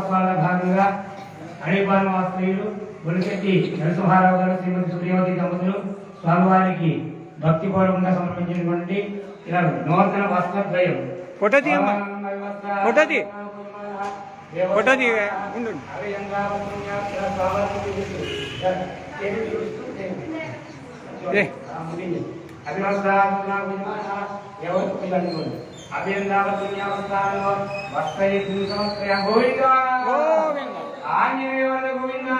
మహోత్సవాల భాగంగా అడిపాలెం వాస్తవ్యులు బులిశెట్టి నరసింహారావు గారు శ్రీమతి సూర్యవతి దంపతులు స్వామివారికి భక్తిపూర్వకంగా సమర్పించినటువంటి ఇలా నూతన వస్త్రద్వయం అభినందావస్థానంలో ఆంజనేయ గోవింద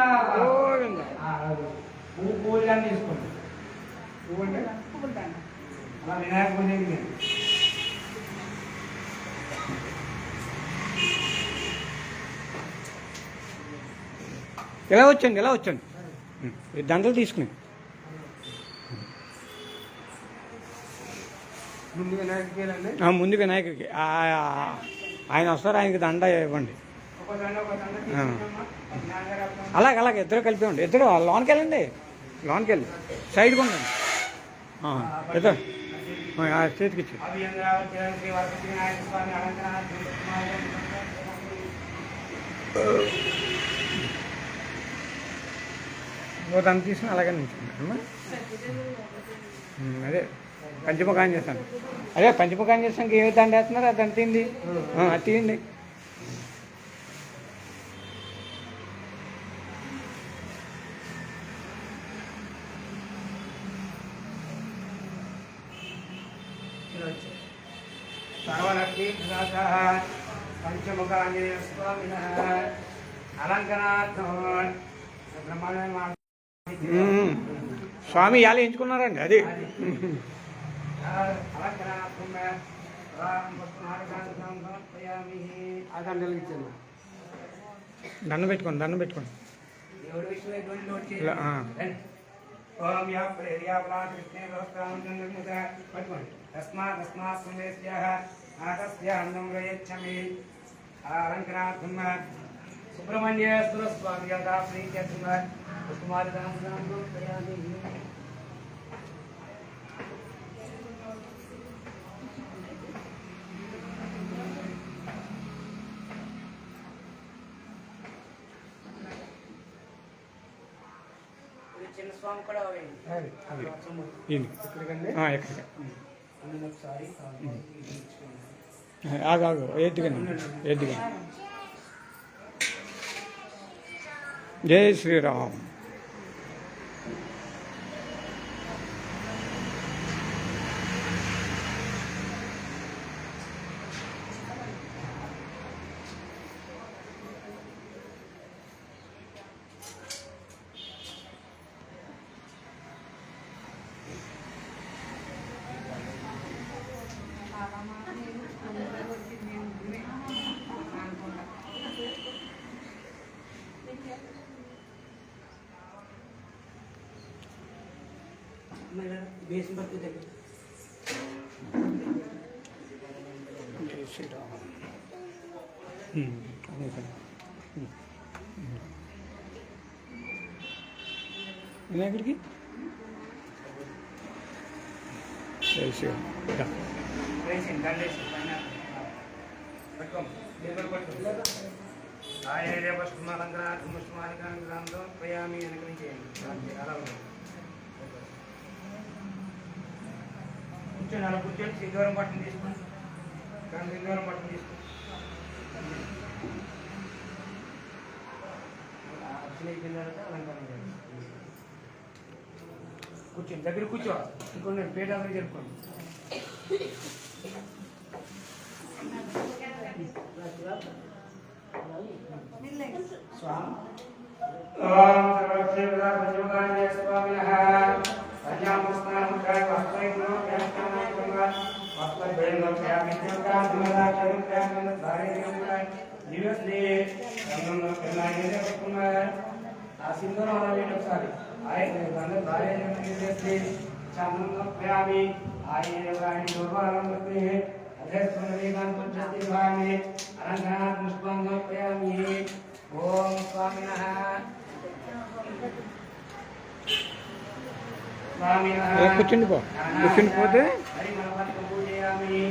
పూజలు తీసుకోండి పువ్వు అంటే అలా వినాయక పూజ ఎలా వచ్చండి దండలు తీసుకుని ముందు వినాయకుడికి ఆయన వస్తారు, ఆయనకి దండ ఇవ్వండి. అలాగే ఇద్దరు కలిపి ఉండి, ఇద్దరు లోన్కి వెళ్ళండి, లోన్కి వెళ్ళి సైడ్కి ఉండండి, ఇద్దరు చేతికి ఇచ్చి దండ తీసుకుని అలాగే నిల్చున్నాను. అదే పంచముఖాన్ని చేస్తాను, అదే పంచముఖాన్ని చేస్తానికి ఏమి దండ వేస్తున్నారు, అది దండ తీయండి, అది తీయండి. పంచముఖాంజనేయ స్వామి అలంకరణార్థం స్వామి ఇవాళ ఎంచుకున్నారండి. అది దండం పెట్టుకోండి అలంకరణార్థం సుబ్రహ్మణ్యేశ్వర స్వామి కుమారి చిన్న స్వామి కూడా ఎద్దుగా జై శ్రీరామ్. బేసిన్ బట్టి దగ్గర వినాయకుడికి ప్రయామి అనుగ్రహించేయండి. అలా కూర్చొని అలా కూర్చొని సింధూరం పట్టణం తీసుకోండి, సింధూరం పట్టణం తీసుకోండి. అర్చన అయిపోయిన తర్వాత అలంకారం చేయండి. కూర్చోండి, దగ్గర కూర్చో, ఇంకొండి పేట దగ్గర జరుపుకోండి. స్వామి ఆ సింధూరం అలా వేయండి ఒకసారి. ఆయన భార్య చంద్రమి ఆయన దుర్వాలంటే అదే స్వామి అలంకరణ పుష్పం సమర్పయామి. ఓం స్వామినః కూర్చుండి పోతే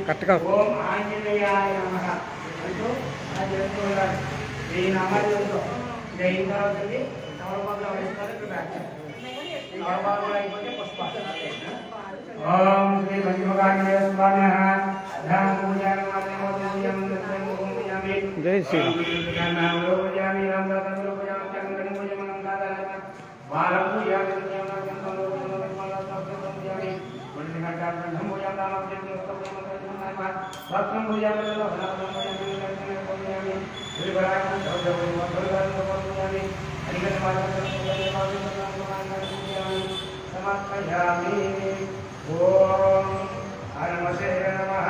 కరెక్ట్గా. ఓం ఆంజనేయాయ నమః అంటూ ఈ నామాలు ఉందో ఇక అయిన తర్వాత తమలపాకులు వేస్తారు ఇక్కడ బ్యాక్ తమలపాకులు అయిపోతే పుష్ప ఓం శ్రీ పంచమకాంజనేయ స్వామినః ధ్యాన పూజామి జై శ్రీరామ్. ఓం హరమతే నమః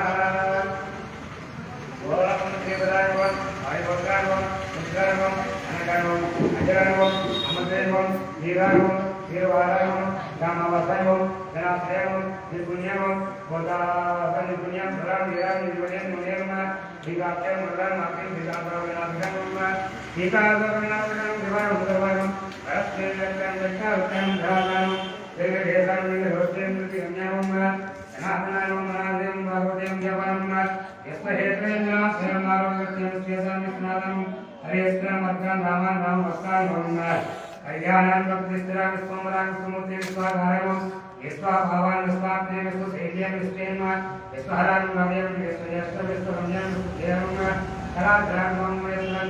ఓం శ్రీపదాయవం ఆయుర్వదాయవం ఉద్గారవం అనగారవం అజరారవం అమృతేవం వీరారవం వీరవారాయవం రామవసాయవం జనాశ్రయవం నిర్పుణ్యవం బోధాసని పుణ్యం ధరాం వీరాం నిర్వణ్యం మునేర్మ శ్రీకాప్యం ముద్రాం మాప్యం శ్రీకాంతరావినాథికం శ్రీకాంతరావినాథికం దివారం దివారం రస్నేయం దక్షారుత్యం ధారాం దేవేశాం నిరోధ్యం ప్రతిగమ్యావం జనార్దనాయం నాదేవం భాగవతం జపం హరిస్నాథం రామాన్ రామ వస్త్రాన్ కళ్యాణాన్ ప్రతిష్ఠిరాం విశ్వమరాం విశ్వమూర్తి విశ్వాధారం విశ్వాభావాన్ విశ్వాత్మే విశ్వశైల్యం విశ్వేమ విశ్వహరాన్ రవ్యం విశ్వజ్యేష్ఠ విశ్వరంజన్ విశ్వదేవం కళాగ్రామం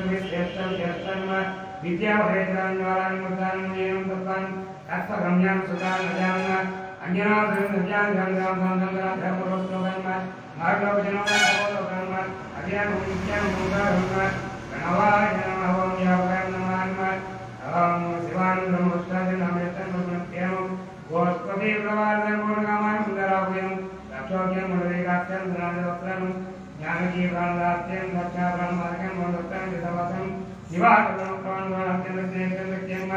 విశ్వేష్టం జ్యేష్టం విద్యాభేదాన్ జ్వాలాన్ ముద్రాన్ మునేయం తత్వాన్ తత్వగమ్యాం సుతాన్ అజాన అన్యనాథం నవ్యాన్ గంగాం గంగాం ధర్మరోత్సవం మార్గవజనోం సర్వలోకం అజ్ఞానం విజ్ఞానం ఓంకారం ప్రణవాయ నమః ఓం యావకాయ నమః ఓం శివానందం ఉష్టాదం అమృతం బ్రహ్మత్యం గోస్పతి ప్రవాదం గుణగామాయ సుందరాభయం రక్షోగ్యం మురళీకాక్షం ధనాదవస్త్రం జ్ఞానకీ ప్రాణదాత్యం దక్షా బ్రహ్మార్గం వందోత్తం విధవసం నివాకం ప్రాణవాక్యం వ్యక్తం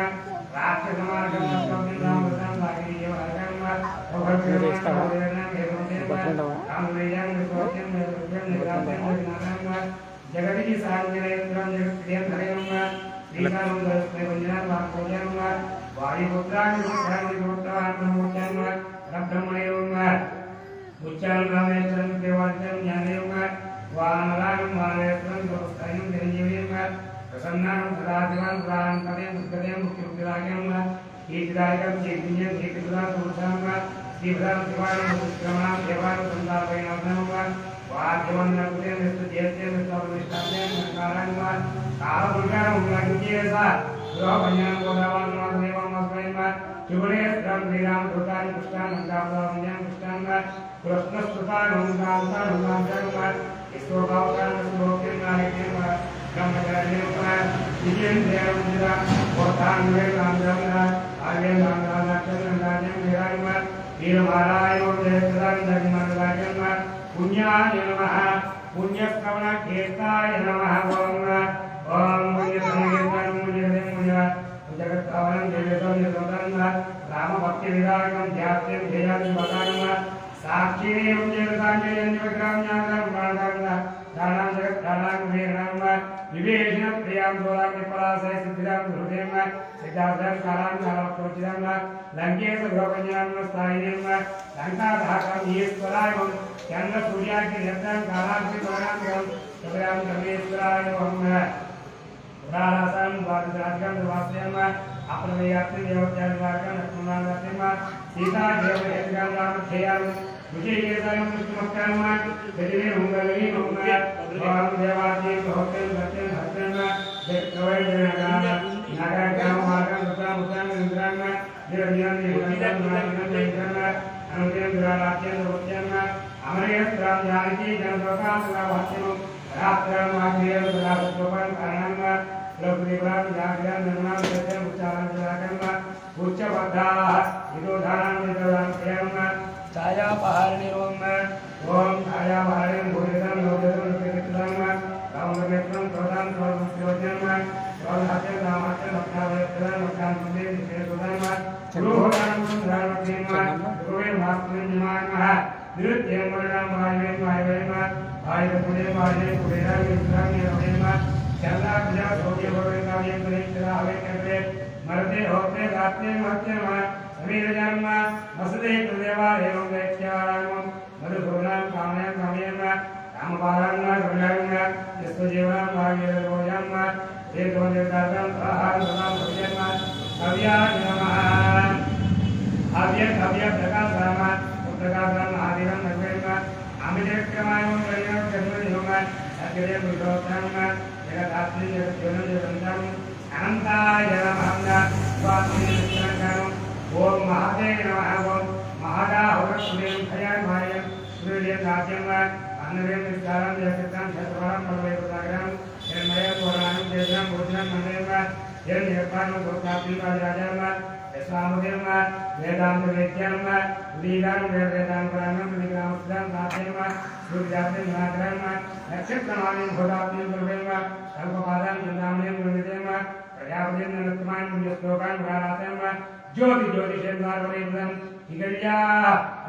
రాక్షసమార్గం రక్షోగ్యం రామవసం సాగియం అర్గం జగతి సాంజనేంద్రం జగత్ప్రియంధరం శ్రీకారం వాయుపుత్రాన్ని బ్రహ్మణేవం ఉచ్చారం రామేశ్వరం దేవాలయం జ్ఞానయం వానరాయం వానరేశ్వరం గోస్థాయం చిరంజీవియం ప్రసన్నానం సదాశివం ప్రాణం పదయం పుష్కదయం ముఖ్యముక్తిరాగ్యం ఈతిదాయకం చైతన్యం చైతన్యం పురుషాం శ్రీభ్రాం శివాయం పుష్కరమణం దేవాయం సంతాపైనాథనం వాద్యవందనం విశ్వజేత్యం విశ్వప్రతిష్టాప్యం నకారాయం కాలపురుషాం ఉల్లంఘ్యేస గృహపన్యాం గోదావాన్మాదేవం అస్మయం శివుడే శ్రీరామ ధృతాన్ని పుష్టాన్ అంకాపురాం పుష్టాన్ కృష్ణస్తుతాన్ ఓంకాంతాన్ ఓంకాంతాన్ విశ్వభావకాన్ విశ్వభోక్యం నాయకం బ్రహ్మచార్యం విజయేంద్రియం విజయ కోటాన్ వేదాంతం ఆర్యం నక్షత్రం వీరాయం వీరమారాయం జయప్రదాన్ ధర్మరాజం పుణ్యాయ నమః పుణ్యశ్రవణ కీర్తాయ నమః ఓం ఓం పుణ్యశ్రవణ పుణ్య జగత్తావరం జగతం జగతం రామభక్తి విరాగం ధ్యాత్యం జయాది బదానం సాక్షిణీయం జగతాంజలిం విగ్రహం ప్రాణాంగ దానాం జగత్ దానాం వీరాం వివేశన ప్రియాం దోరాగ్ని పరాశయ సిద్ధిరాం హృదయం సిద్ధార్థం కాలాం కాలప్రోచితం లంకేశ గృహపంజనం స్థాయినం లంకాధాకం ఈశ్వరాయం చంద్ర సూర్యాగ్ని నిర్దం కాలాంతి ప్రాణాంగం శుభ్రాం కమేశ్వరాయ ఓం రారాసం వాదిరాజం వాస్యం అప్రమేయాత్రి దేవత్యాదివార్గం లక్ష్మణాంగత్యం సీతా దేవయత్యాం రామధ్యేయం విజయేతాయం విష్ణుమక్కామ గదివే ఉంగలవి నోమ ఓం దేవాది భక్తం భక్తం భక్తం దేవై జనగాన నాగరామ మార్గం సుతాం ఉతాం ఇంద్రాం నిరజ్ఞాన నిరజ్ఞాన అనుదేం దురారాధ్యం దోత్యం అమరేత్రాం జానకి జనసోకాం వాక్యం రాత్రం ఆగ్నేయం సదాశోపం కారణం లోకదేవాం జాగ్రత్త నిర్మాణ సత్యం ఉచ్చారణ జలాకం ఉచ్చబద్ధాః విదోధానం విదోధానం ప్రియం ఛాయాపహారిణి ఓం ఛాయాపహారిణి భూరితం లోకదేవం లోకదేవం రామనేత్రం ప్రధాన ప్రవచనం ప్రవచనం రామాచరణ లక్షావయత్రం లక్షాం సుదే విశేషోదయం గురుహోదానం ధర్మధీమ గురువే మహాత్మ్యమానః నిరుత్యం వరణం వాయువేం వాయువేమ వాయుపుడే వాయువే పురేరాం విశ్రాం నిరవేమ చంద్ర ప్రజా సౌఖ్య భవేకావ్యం ప్రేక్షరావే కర్తే మరతే హోతే దాత్తే మహత్యమ సమీరజన్మ వసుదే దేవాలయం వేక్ష్యారామం మధుసూనాం కామయం కామయం రామపారాం గృహాం విశ్వజీవనం భాగ్యరోజం देवदेवताभ्यां स्वाहा स्वाहा भुजन्मा हव्याय नमः हव्य प्रकाशः प्रकाशः आदिरं नगरेम आमिदेक्रमायं वैरं जन्मनिहोम अग्रे पुरुषोत्तम जगदात्मनि जगद्योनं जगन्तं अनन्ताय नमः स्वामी कृष्णकरम् ओम महादेव नमः ओम महादाहुरसुदेव खयामायं सूर्यं नाट्यं अन्नरें विचारं जगतं शतवारं परमेश्वरं निर्मयं पुराणं देवं भोजनं मन्देव निर्निर्पाणं गोतापि राजां यस्वामुदेव वेदांत वेद्यं लीलां वेदांतरानं विग्रहं नाट्यं सूर्यास्ते नागरं नक्षत्रमालिं भोदापि प्रवेम कल्पपादां जनामयं विदेम प्रजापतिं नमस्मान् श्लोकान् प्राणातं ज्योति ज्योतिषेन्द्रावरेन्द्रं हिगर्या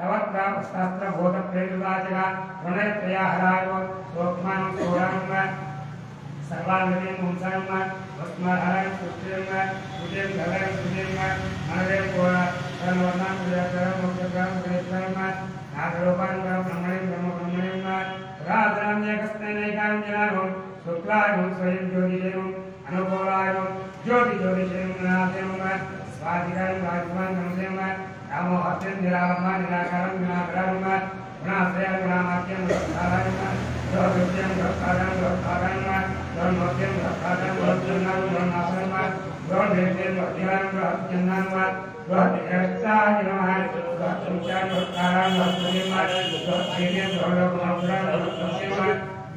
अवत्रा शास्त्र बोध प्रेरवाचका प्रणयत्रया हरायो सोक्मानं सोरां सर्वांगीं मुंसां वस्महरं सुष्ठें सुजें गलें सुजें मनरें कोरा सर्वनां प्रजाकरं मुक्तकरं प्रेषं नागरूपां ब्रह्मणें ब्रह्मणें राधरां एकस्तेनैकां जनानं शुक्लायं स्वयं ज्योतिषें अनुकूलायं ज्योति ज्योतिषें नाथें स्वाधिकारं राजमान् नमसेम रामो हस्तें निरालम्बा निराकारं निराकरं गुणाश्रयं गुणामात्यं गुणाधारं गुणविद्यं गुणकारं गुणकारं गुणमोक्त्यं गुणकारं गुणचन्दं गुणनाशनं गुणवेद्यं गुणधिकारं गुणचन्दं गुणविरक्ताय नमः गुणसंख्यां गुणकारं गुणस्मृतिं गुणधैर्यं गुणलोकमग्रं गुणसंसेम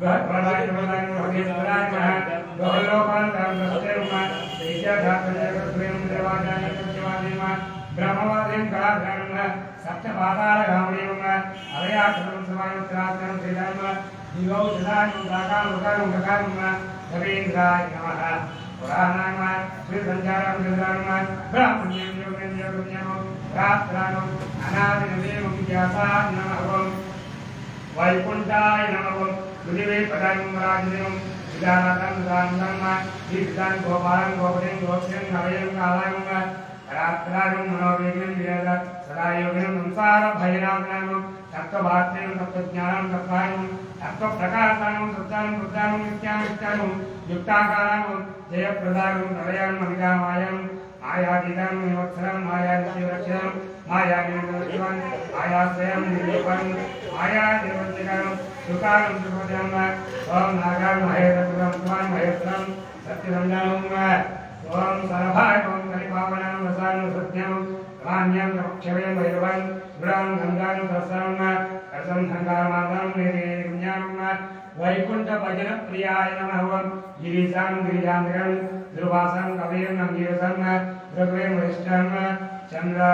गुणबलाय गुणदाय गुणहेश्वराय नमः गुणलोकान्तं गुणस्तेम ईशाधात्मजगद्वयं देवाजाय सत्यवादिमा ब्रह्मवादिं कलाधरणं सप्तपातालगामणीं अवयाक्षरं समायुक्ताक्षरं श्रीधर्म दिवौ जलायुं दाकां उकारुं गकारुं रवीन्द्राय नमः पुराणां श्रीसञ्चारं श्रीधर्म ब्राह्मण्यं योगेन योगज्ञं प्राप्तानं अनादिनदेवं व्यासाय नमः वैकुण्ठाय नमः गुरुवे पदां राजदेवं विदानातं दानं विदां गोपालं गोपतिं गोप्यं नवयं कालायं रात्रायं मनोवेगं विरद सदायोगं संसार भैरावनं तत्त्वभात्यं तत्त्वज्ञानं तत्त्वायं तत्त्वप्रकाशानं सत्तानं बुद्धानं नित्यानित्यानं युक्ताकारानं जयप्रदानं प्रलयं ममितामायं मायातीतं विवत्सरं मायानित्यरक्षरं मायानिर्गुणशिवं मायाश्रयं निर्लेपं मायानिर्वञ्चकं सुखानं सुखदं ओं नागां महेश्वरं स्वां महेश्वरं सत्यसंज्ञानं ओम सर्वाय ओम कलिपावनं वसानं सत्यं कान्यं क्षवयं भैरवं गुणां गंगां सरसं कसं संगामातं निर्ज्ञानं वैकुंठ भजन प्रियाय नमः ओम गिरिजां गिरिजांगं ध्रुवासं कविं नंदीरसं ऋग्वें वरिष्ठं चंद्र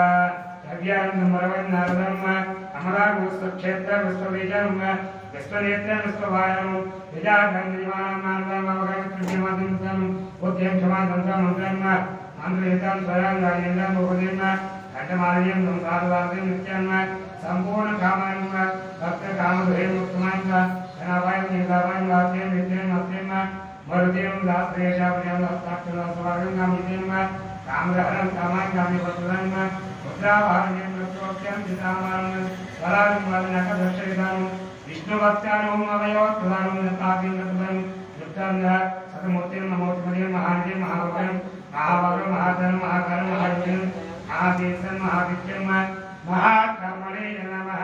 यज्ञं नमरवं नारदं अमरां क्षेत्र विश्वबीजं विश्वनेत्रं विश्वभायं यजागं निवानां अवगं त्रिविमतं उद्यं क्षमादं मंत्रं मंत्रहितं स्वयं राजेन्द्रं उपदेम घटमालियं संसारवासिं नित्यं संपूर्ण कामं भक्त कामधेयं मुक्तमं धनावायं निदावायं वाक्यं नित्यं मत्यं मरुदेवं दास्त्रेषावयं हस्ताक्षरस्वागं कामितें कामरहरं कामां कामिवत्सलं मुद्राभारण्यं प्रत्योक्त्यं चितामानं स्वराजं वादनकदर्शयितं विष्णुभक्त्यानुं अवयोत्प्रदानं नतापिं नतलं युक्तं सतमूर्तिं नमोत्मदें महान्तिं महाभवं महाभवं महाधनं महाकरं महायुजं महातीर्थं महाविद्यं महाकर्मणे नमः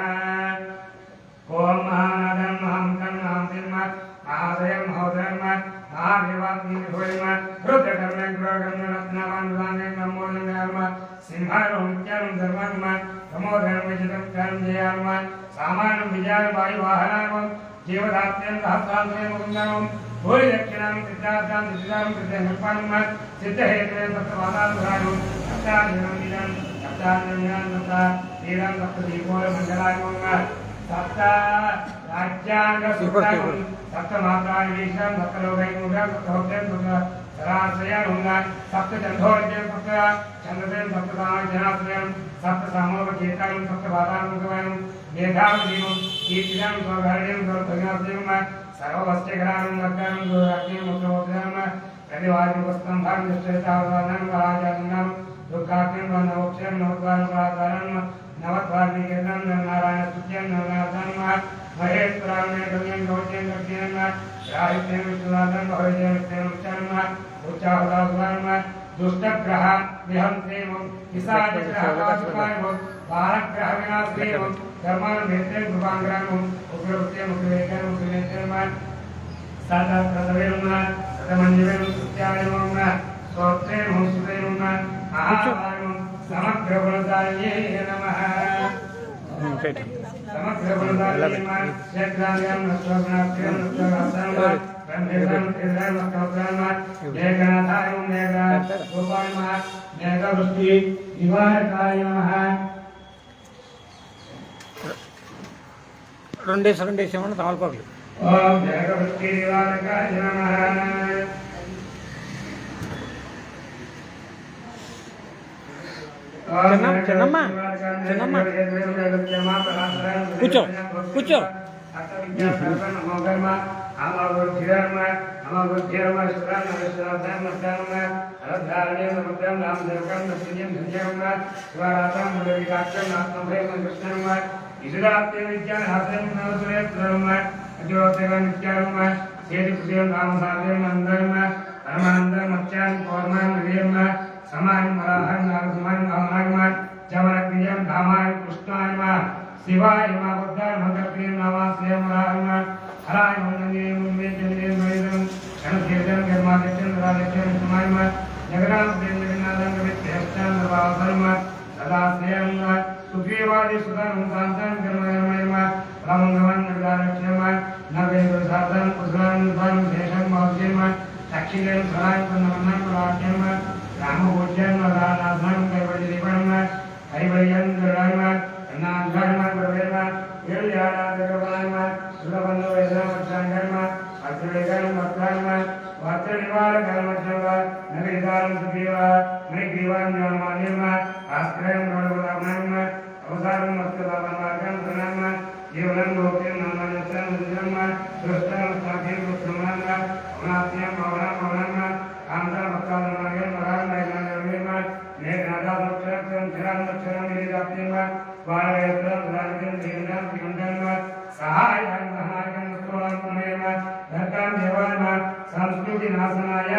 ओम महानादं महामन्त्रं महामतिं महाशयं महोदयं महादेवाग्निं भोयं रुद्रकर्मं गुरुकर्मं रत्नवान् वाङ्गं नमोदं सिंहारो नित्यं धर्मं नमोदं विजितं कर्म जयाम सामानं विजय वायुवाहनं जीवदात्यं सहस्रांशं मुकुन्दं भूरि दक्षिणां सिद्धार्थां सिद्धां सिद्धनिर्पाणं सिद्धहेतुं तत्त्ववादानुरायं सप्तादिनं सप्तादिनं तथा वीरं सप्तदीपोरमण्डलायं सप्त राज्यांग सुखं सप्तमात्राणि वीशं सप्तलोकैमुखं सप्तभक्तं सराश्रयं सप्तचन्द्रोर्जं सप्तचन्द्रसेन सप्तसामजनाश्रयं सप्तसामोपचेतं सप्तबाधामुखवयं मेधावदेवं कीर्तिनं स्वघरणं स्वभगनाश्रयं सर्ववस्यकरानं वक्त्रं गोराज्ञं मुक्तमोक्षं प्रतिवादिवस्तं भागनिष्ठितावदानं राजानं दुःखाख्यं वनमोक्षं नवद्वारं नवद्वारनिकेतनं नारायणस्तुत्यं नवनाथं महेश्वराणे गम्यं गौज्यं गम्यं राहित्यं विष्णुनाथं भवजयं विष्णुचर्म उच्चाहुदासुवर्म दुष्टग्रह विहंत्रेम विसाजग्रहवासुकायम बालग्रह विनाशेम धर्मान भेत्तें कृपांग्रहम उग्रवृत्तें उग्रवेगं उग्रनेत्रम सादा प्रदवेम सतमंजवेम सत्यायम स्तोत्रेम सुतेम महावायम समग्र गुणदाये नमः समग्र गुणदाये नमः शेत्रांगं नस्वग्नाभ्यं नस्वगासां ब्रह्मेन्द्रं इंद्रं नस्वग्नां मेघनाथायं मेघनाथ गोपाय नमः मेघवृष्टि निवारकाय नमः రెండేసి ఏమన్నా తమలపాకులు ఓం మేఘవృష్టి నివారకాయ నమః చిన్నమ్మ కూర్చో కూర్చో जमनक्रियं धामाय कृष्णाय नमः शिवाय नमः बुद्धाय मंत्रप्रियं नमास्ते नमः हराय नमः मुंबई जनेन मैदं क्षणकीर्तन कर्मादित्यं राजत्यं समाय नमः जगन्नाथ देव जगन्नाथं विद्यास्थान नवाधर्म सदा सेयं सुग्रीवादि सुदानं कांतं कर्मयमय नमः रामंगमन नगराक्षम नवेन्द्र साधन कुशलं धन शेषं मौज्यम साक्षिलेन सराय पन्नमन्नं राष्ट्यम रामभोज्यं रानाथं कैवल्यदीपं कैवल्यं धर्म नाधर्म प्रवेम यल्याना देवानाम सुलभनो वेदम संगर्म अत्रेगम अत्रमा वात्रनिवारकम जंगा नगरिदारं सुखीवा मणिग्रीवां ज्ञानमानिम आश्रयं नोडवलामनम अवसारं मस्तदावनागं धनम जीवनं लोके नामयतं धर्म दृष्टं साखें कृष्णमन अनात्यं अवनम कांता मक्कालनागं मरामयनं निर्मेम मेघनादाक्षरं चिराक्षरं निराप्तिम वारयत्रं राजगं जीवनं विगंधम सहायं महायं स्तोत्रमेम धर्तां देवान संस्कृति नाशनाय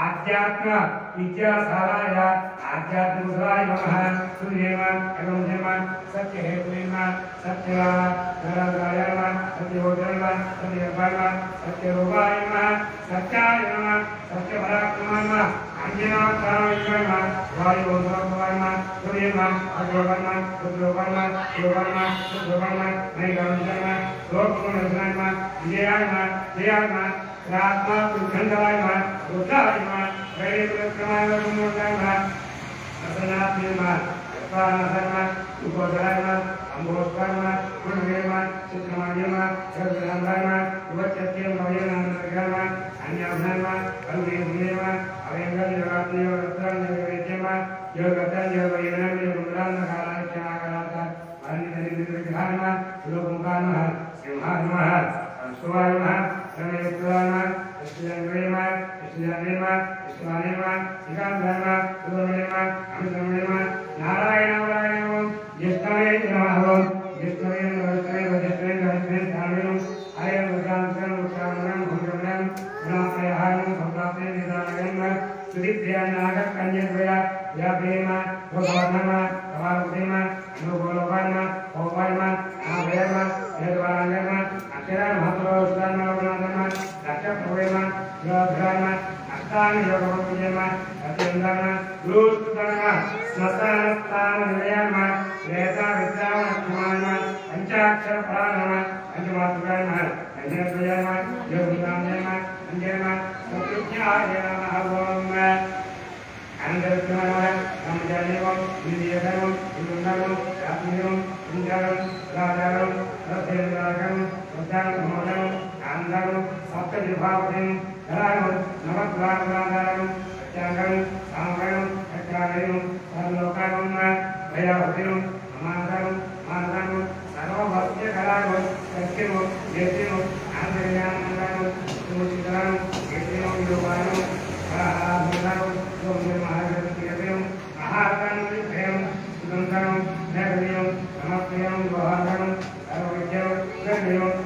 आध्यात्म विद्यासाराय आध्यात्मिकाय नमः सूर्येम एवं जन्म सत्य हेतुम सत्यवा नरगाय नमः सत्यवोधय नमः सत्यपाय नमः सत्यरूपाय नमः सत्याय नमः सत्यपराक्रमाय नमः अंजनाकाराय नमः वायुवोधवाय नमः सूर्येम अग्रवाय नमः रुद्रवाय नमः शिवाय नमः रुद्रवाय नमः नैगंधाय नमः लोकमनसाय नमः विजयाय नमः जयाय नमः रात्मा उद्घंडाय नमः रुद्राय नमः वैरक्रमाय नमः असनात्मे नमः स्वानाय नमः उपोदराय नमः अम्बोस्वाय नमः गुणवे नमः चित्रमाय नमः जगदांगाय नमः युवत्यत्यं नवयनाय नमः अन्याभ्याय नमः करुणेभ्ये नमः अवेंगल जगात्मे रत्नं नैवेद्यं नमः योगतं योगयनं योगुलां नकाराय क्षमाकराता अन्यदरिद्रविग्रहाय नमः लोकमुखाय नमः सिंहाय नमः संस्कृवाय नमः समेत्राय नमः कृष्णजन्मे नमः कृष्णजन्मे नमः कृष्णाय नमः श्रीकान्ताय नमः सुब्रह्मण्य नमः अमितमणे नमः नारायणाय नमः ज्येष्ठाय नमः ज्येष्ठाय नमः ज्येष्ठाय धारणं आयं वदांसं उच्चारणं भुजनं गुणाप्रयाहं भक्ताते निदानयं सुदीप्त्या नागः कन्यद्वया व्याप्रेम भगवन्नम कवारुदेम अनुगोलोकायम भोपायम नाभयम यद्वारांगम अक्षराय महत्वोस्तान नवनाथम दक्षप्रभेम योधरायम अष्टांग योगवत्पुजयम अत्यंतम गुरुस्तुतम स्मशानस्थान निलयम वेदा विद्यावनक्षमायम पंचाक्षर परायम पंचमातुकायम पंचद्वयम योगितांजयम अंजयम सत्युज्ञाय नमः ओम अंधरत्नमः समजानेवं विद्याधर्मं विदुन्दमं आत्मीयं इंद्रं राजानं रथेन्द्रागं रथानं आंधरं सप्तविभावतिं धरानं नवद्वारं चांगं सांगं चक्रायं सर्वलोकानं भयवतिं अमादं मादं सर्वभक्त्यकरानं सत्यं वेद्यं आंधर्यानं सुमुचितं वेद्यं योगानं आहारं महाकान्तिभयं सुगन्धं नगरियं समप्रियं वहानं सर्वविद्यं गण्यं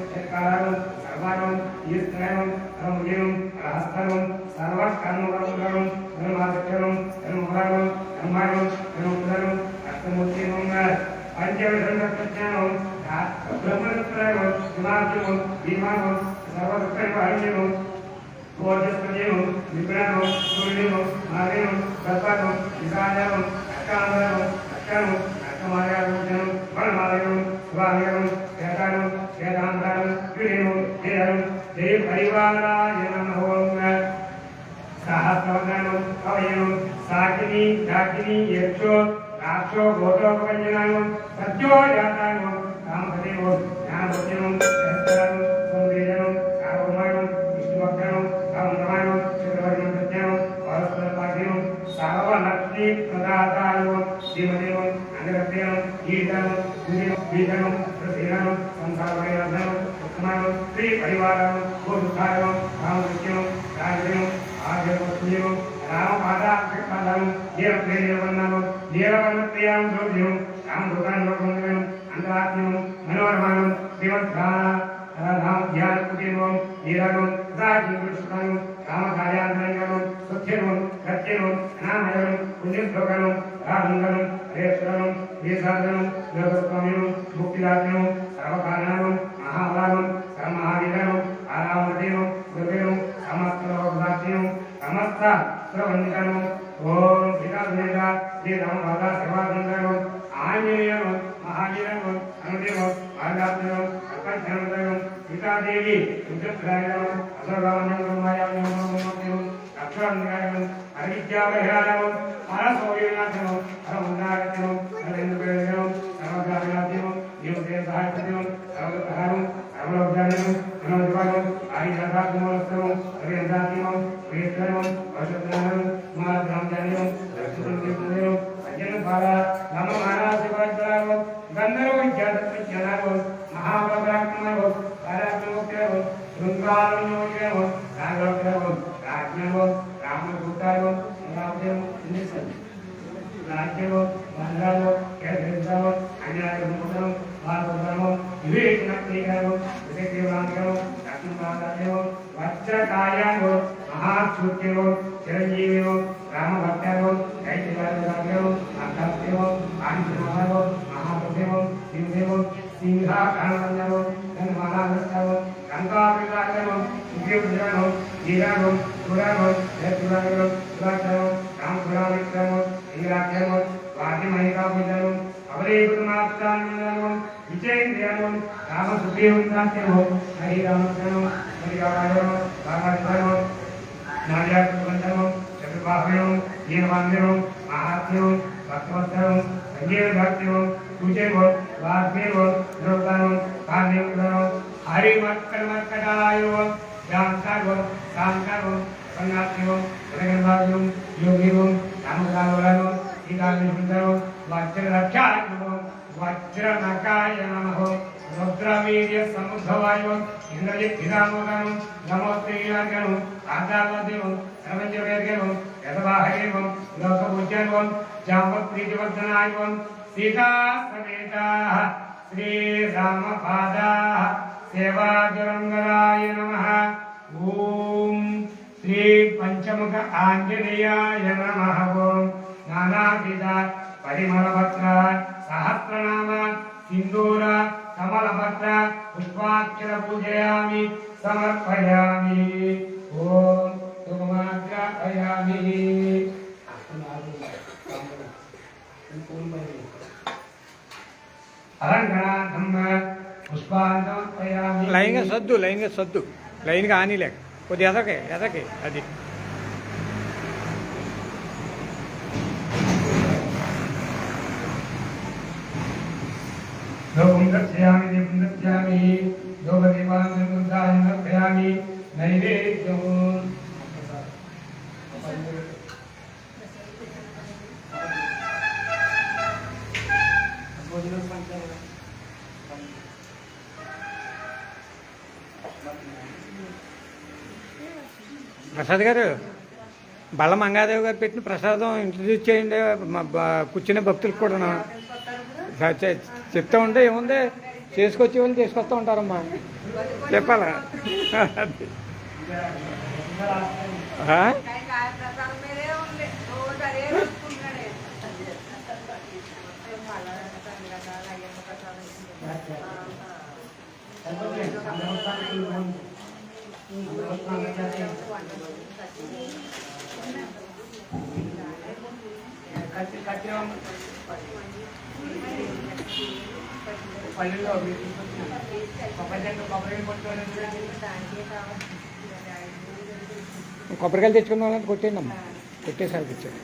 సర్వకర్మకరం ధర్మాచరణం ధర్మఫలం ధర్మాయం ధర్మఫలం అష్టమూర్తిం పంచవిధం బ్రహ్మత్రయం హిమాద్యం భీమానం సర్వదుఃఖనివారణ్యం ఓజస్పజయం విగ్రహం సూర్యుడు నారాయణం సర్పం విశాలం అష్టాంగం అష్టం అష్టమాయాలోచనం వనమాలయం శుభాలయం వేదానం వేదాంతరం వినయం జయం జయ పరివారాయ నమో సహస్రవదనం అవయం సాకిని డాకిని యక్షో రాక్షో గోటోపంజనం సత్యో జాతానం రామదేవో జ్ఞానవచనం శస్త్రం సంవేదనం సార్వమానం విష్ణుభక్తనం రామరమాణం చక్రవర్ణం ప్రజ్ఞానం పరస్పరపాఠ్యం సర్వలక్ష్మీ ప్రదాతాయం శ్రీమదేవం అంగరభ్యం ఈటనం బీజనం ప్రసీనం సంసారవైరభ్యం ఉత్తమానం శ్రీ పరివారం గోదుఃఖాయం రామకృష్ణం రాజదేవం ఆర్యవస్తుయం రామపాదాక్షపాదం నీలప్రేయవర్ణనం నీలవర్ణప్రియాం ద్రవ్యం రామృతాన్వకుందనం అంతరాత్మ్యం మనోరమానం శ్రీమద్ధారాం ధ్యానకుటీరం నీలగం రాజీకృష్ణం రామకార్యాంతరంగం సుఖ్యనం సత్యనం అనామయం పుణ్యశ్లోకనం రామంగళం హరేశ్వరం వీరసాధనం లోకస్వామ్యం ముక్తిదాత్మ్యం సర్వకారణం మహాబలం సర్వమహావీరం ఆరామదేవం దుర్గం సమస్తలోకదాత్మ్యం సమస్త సురవందికరం ఓం శ్రీకాళేంద్ర శ్రీరామరాధా సేవాదండం ఆంజనేయం మహావీరం అనుదేవం మార్గాత్మయం అర్పణం సీతాదేవి రుద్రప్రాయం అసర్వాణ్యం మాయావ్యం అక్షరం అవిద్యావహిరాయం పరసౌర్యనాథం పరమున్నారత్యం సర్వేంద్రవేదం సర్వజ్ఞానాత్యం జీవదేవ సహాయపత్యం సర్వప్రహారం సర్వలోకజానం మనోద్వారం ఆయుధాత్మోత్సవం సర్వేంద్రాత్మం ప్రియత్వం వర్షజ్ఞానం మహాగ్రామజాన్యం రక్షితం అజ్ఞానం బాల నమ మానసికవజ్రావం గంధర్వజ్ఞానం మహాపరాక్రమం పరాక్రమోక్తవం శృంగారం రాఘవక్రమం రాజ్ఞవం రామదూతారం రాజ్యం రాజ్యవం మండలం కేంద్రం అన్యాయం భారతం వివేచనం వివేకం లక్ష్మీపాదాయం వజ్రకాయం మహాశూద్యం చిరంజీవం రామభక్తం చైతన్యం అర్థం ఆంధ్రమహం మహాభక్తం సింహం సింహాకారణం ధన్మానం గంగాభిరాజనం విద్యుజ్ఞానం నీరాగం పురాణం జయపురాణం సురాక్షరం రామపురాణం నీరాక్షరం వాద్యమహికాభుజనం అవరేకుమాత్రాన్నం విజయేంద్రియానం రామసుగ్రీవం సాధ్యమం హరిరామచరణం హరిరామాయణం రామాయణం నార్యాకుబంధనం చతుర్బాహుయం నీలవాంధ్యం మహాత్మ్యం భక్తవత్సరం సంజీవభక్త్యం సూచయం వాగ్దేవం ద్రౌపదం కావ్యం హరిమత్కర్మత్కటాయం శాంతాగం శాంతాగం సన్యాస్యం జగన్భాగ్యం యోగివం రామకాలం సీతాభిషుద్ధం వజ్రరక్షాత్మకం వజ్రనకాయ నమః రుద్రవీర్య సముద్భవాయం ఇంద్రజిద్ధిరామోదనం నమోత్రీయాగం ఆదావదేవం సర్వజ్ఞవేర్గం యథవాహయేవం లోకపూజ్యవం జాంబప్రీతివర్ధనాయం సీతా సమేతాః శ్రీరామపాదాః సేవాదురంగరాయ నమః ఓం శ్రీ పంచముఖ ఆంజనేయాయ నమః ఓం నానావిధ పరిమళపత్ర సహస్రనామ సింధూర కమలపత్ర పుష్పాక్షర పూజయామి సమర్పయామి ఓం తుమాగ్రహయామి అలంకరణార్థం పుష్పాన్ని సమర్పయామి. లైన్గా సద్దు లైన్గా ఆని లేక కొద్ది ఎదకే అది లోకం దర్శయామి దీపం దర్శయామి యోగదీపాన్ని దర్శయామి నైవేద్యం ప్రసాద్ గారు బళ్ళ మంగాదేవి గారు పెట్టిన ప్రసాదం ఇంట్రడ్యూస్ చేయండి కూర్చునే భక్తులకు కూడా చెప్తా ఉంటే ఏముంది చేసుకొచ్చే వాళ్ళు చేసుకొస్తూ ఉంటారమ్మా చెప్పాలా ఆ? పల్లెల్లో కొబ్బరి పట్టుకోవాలి. కొబ్బరికాయలు తెచ్చుకున్న వాళ్ళని కొట్టేయండి అమ్మ, కొట్టేసారి తెచ్చారు.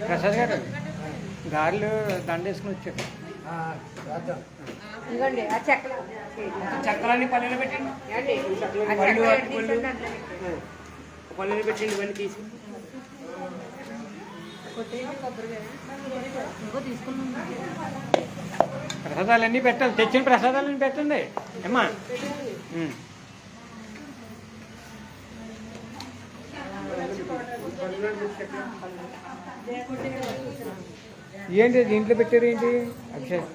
ప్రసాద్ గారు గారెలు దండ వేసుకుని వచ్చారు. చక్రాన్ని పల్లెలు పెట్టండి, పల్లెలు పెట్టండి, ఇవన్నీ తీసి ప్రసాదాలన్నీ పెట్టాలి, తెచ్చిన ప్రసాదాలన్నీ పెట్టండి అమ్మా. ఏంటి దీంట్లో పెట్టారు ఏంటి? అభిషేక్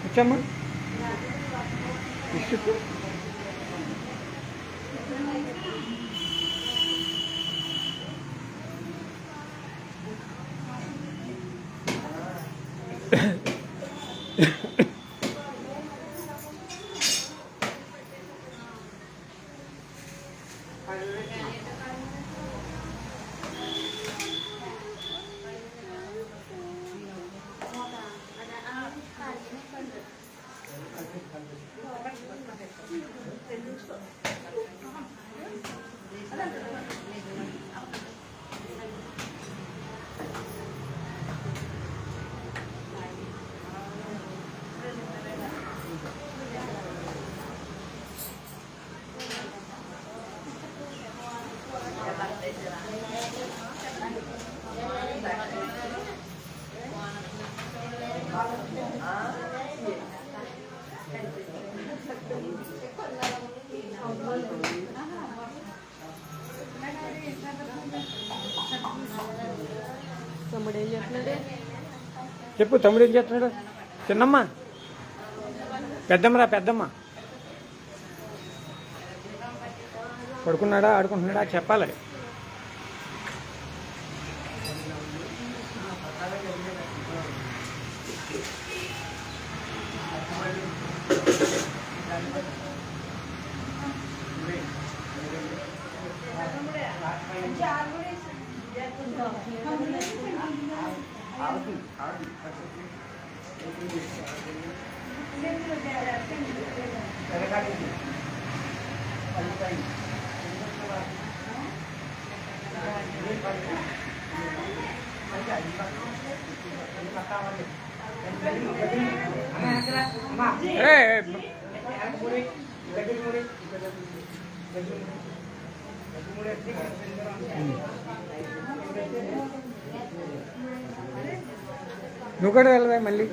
వచ్చమ్మా ఇష్యూ చెప్పు. తమ్ముడు ఏం చేస్తున్నాడు? చిన్నమ్మ, పెద్దమ్మరా, పెద్దమ్మ పడుకున్నాడా, ఆడుకుంటున్నాడా చెప్పాలి. నువ్వు కూడా వెళ్ళవా మళ్ళీ?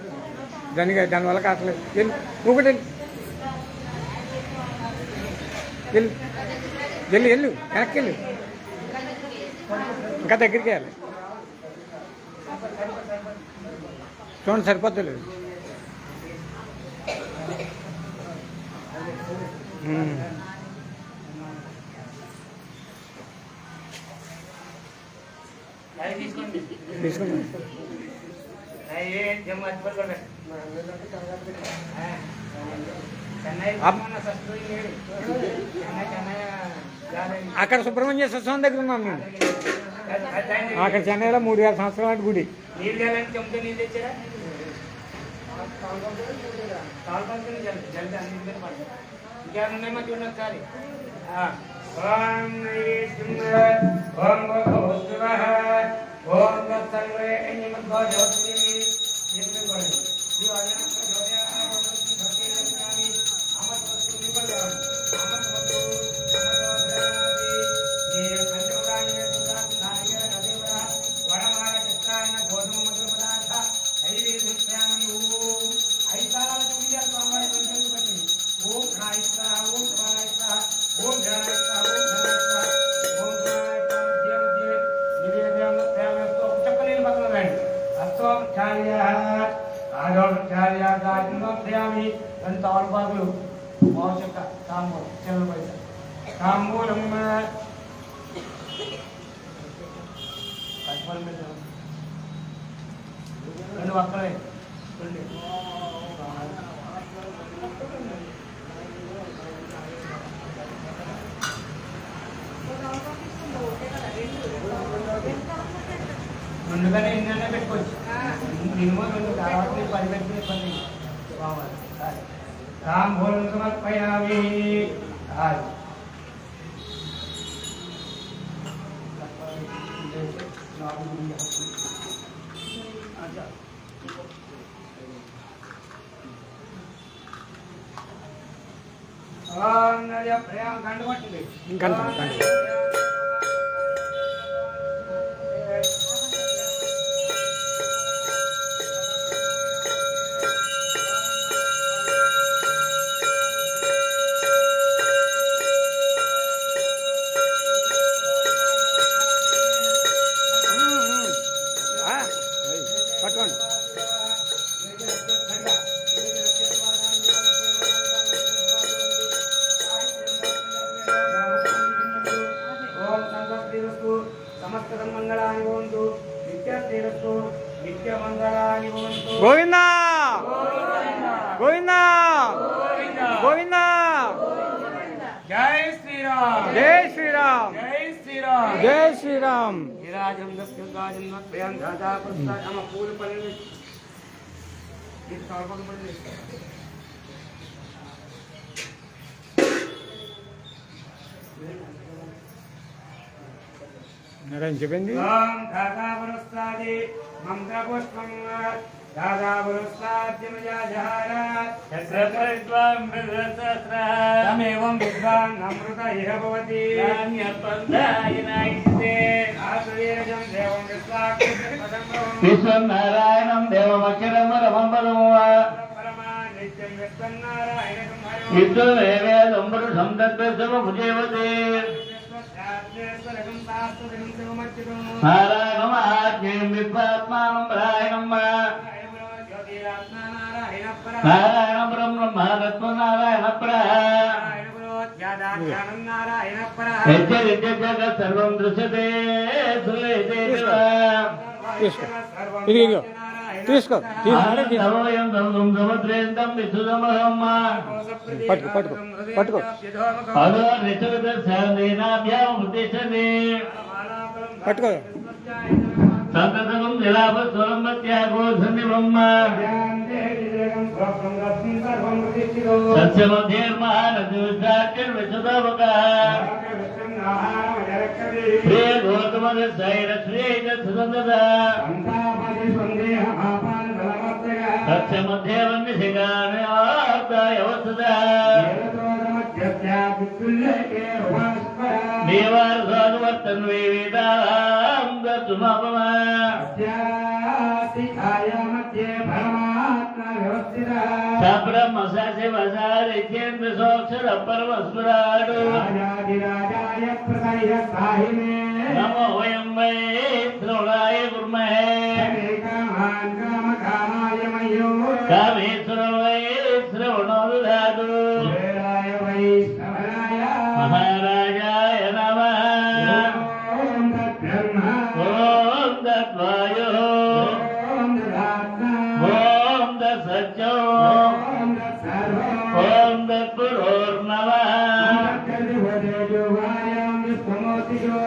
దానివల్ల కావట్లేదు. వెళ్ళు, నువ్వు కూడా వెళ్ళు, వెళ్ళు వెళ్ళు, వెనక్కి వెళ్ళు, ఇంకా దగ్గరికి వెళ్ళాలి. చూడండి సరిపోతుంది. తీసుకోండి. नैवेद्यम अद्भुत చెన్నై అక్కడ సుబ్రహ్మణ్య సత్సంగం దగ్గర ఉన్నాం మేము. అక్కడ చెన్నైలో 3000 సంవత్సరాల గుడి. నీళ్ళు చేయాలని చెంపుతో నీళ్ళు తెచ్చారా? తాల్పంచుని జల్ది అన్నింటినీ పడతారు. ఇంకేమైనా ఉన్నాయమ్మా చూడండి ఒకసారి. ఓం నైవేద్యం ఓం భూర్భువః ఓం తత్సర్వే అన్యమద్భో జ్యోతిః నిర్విఘ్నం తాళపాకులు మోచక్క తాంబూలం చిన్న పైస తాంబూలం రెండు ఒక్కలే ముందుగానే ఎన్నైనా పెట్టుకోవచ్చు. మినిమం 2 తర్వాత 10 పెట్టుకునే ఇబ్బంది బాగుంది. తాంబూలం సమర్పయామి. గంట పట్టింది గంట పట్టుకోండి. సమస్త మంగళాని భవంతు నిత్యస్తు నిత్య మంగళాని భవంతు. గోవిందా గోవిందా గోవిందా. జై శ్రీరామ్ జై శ్రీరామ్ జై శ్రీరామ్ జై శ్రీరామ్. పూలు పని తలపక పని చెప్పింది. దాదాపురస్తాది మంత్రపుష్పం దాదాపురస్తాద్యమయాజారం విద్వాన్ అమృత ఇహ భవతి విశ్వనారాయణం దేవమక్షరమరమం పదము నిత్యం విశ్వనారాయణ విద్వేదం పురుషం తద్వశమభుజేవతే నారాయణం ఆజ్ఞేయం విద్వాత్మానం నారాయణం నారాయణ బ్రహ్మ నారాయణ జగత్ సర్వం దృశ్యతే ఇదిగో తీసుకో సముద్రేంతం విశుధమహం పట్టుకో పట్టుకో పట్టుకో. అదో నిశ్చితేనాభ్యాముద్దిశతే పట్టుకో. సంతతం జలాపస్వరం త్యాగో సన్నిభం సత్యమధ్యేర్మహానదివిశాఖ్యర్విశుధవక ప్రియ గౌతమ శ్రీరశ్రీజసుదంద సత్యమధ్యేవన్నిశిగానవస్థ దేవార్తన్ వేదాం దతుమపమా బ్రహ్మ ససి వసారికేంద్ర సోక్షర పరమస్వరాడు నమో వయం వై శ్రవణాయ కుర్మహే కామేశ్వర వై శ్రవణోదాదు మహారాజాయ నమః. ఓం తద్వాయో सच्चो ओम तत्पुरोर्नमः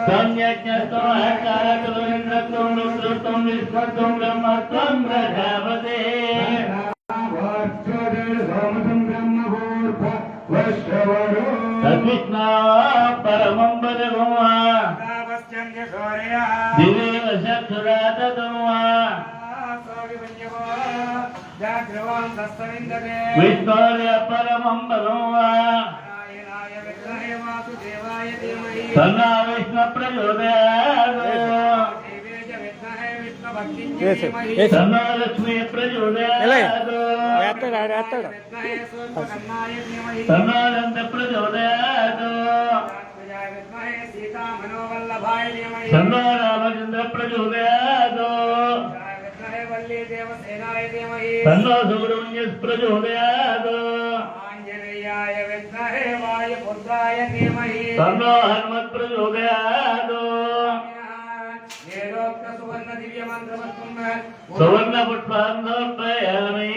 सम्यज्ञस्तो हकारतो इंद्रतो रुद्रतो विश्वतो ब्रह्मतो प्रजापते तद्विष्णा परमं पदगुमा दिवेव चक्षुराततुमा विष्णोर्य परमं पदगुमा तन्नो विष्णु प्रचोदयात् तन्नो लक्ष्मी प्रचोदयात् तन्नो अनंत प्रचोदयात् तन्नो रामचंद्र प्रचोदयात् तन्नो सुब्रह्मण्य प्रचोदयात् तन्नो हनुमत् प्रचोदयात् सुवर्ण पुष्पान्धोपयामि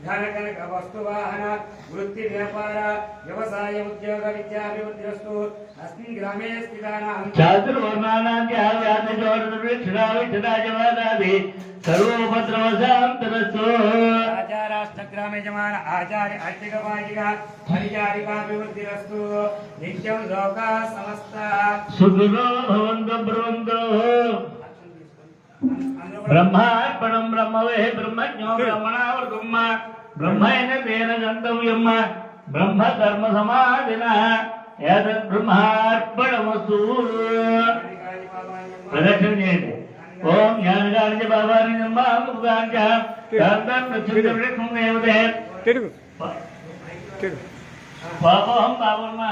ధనకనక వస్తువాహన వృత్తి వ్యాపార వ్యవసాయ ఉద్యోగ విద్యాభివృద్ధిరస్తు అస్మిన్ గ్రామే స్థితానాం చాతుర్వర్ణానాం ధ్యాయాదిజోర్విఠలాజవాదాది సర్వోపద్రవశాంతరస్తు రాష్ట్రగ్రామే జమాన ఆచార్య అర్చకవాజిక పరిచారికాభివృద్ధిరస్తు నిత్యం లోకా సమస్త సుఖినో భవంతు బ్రవంతు ब्रह्मार्पणं ब्रह्मवे ब्रह्मज्ञो ब्रह्मणावृतम् ब्रह्मेण तेन गन्तव्यम् ब्रह्म कर्म समाधिनः एतत् ब्रह्मार्पणमस्तु प्रदक्षिण चेत् ओम ज्ञानकार्य बाबानि नमः शान्तं प्रचुरविष्णुं देवते తిరుగు తిరుగు पापोहं पापुर्मः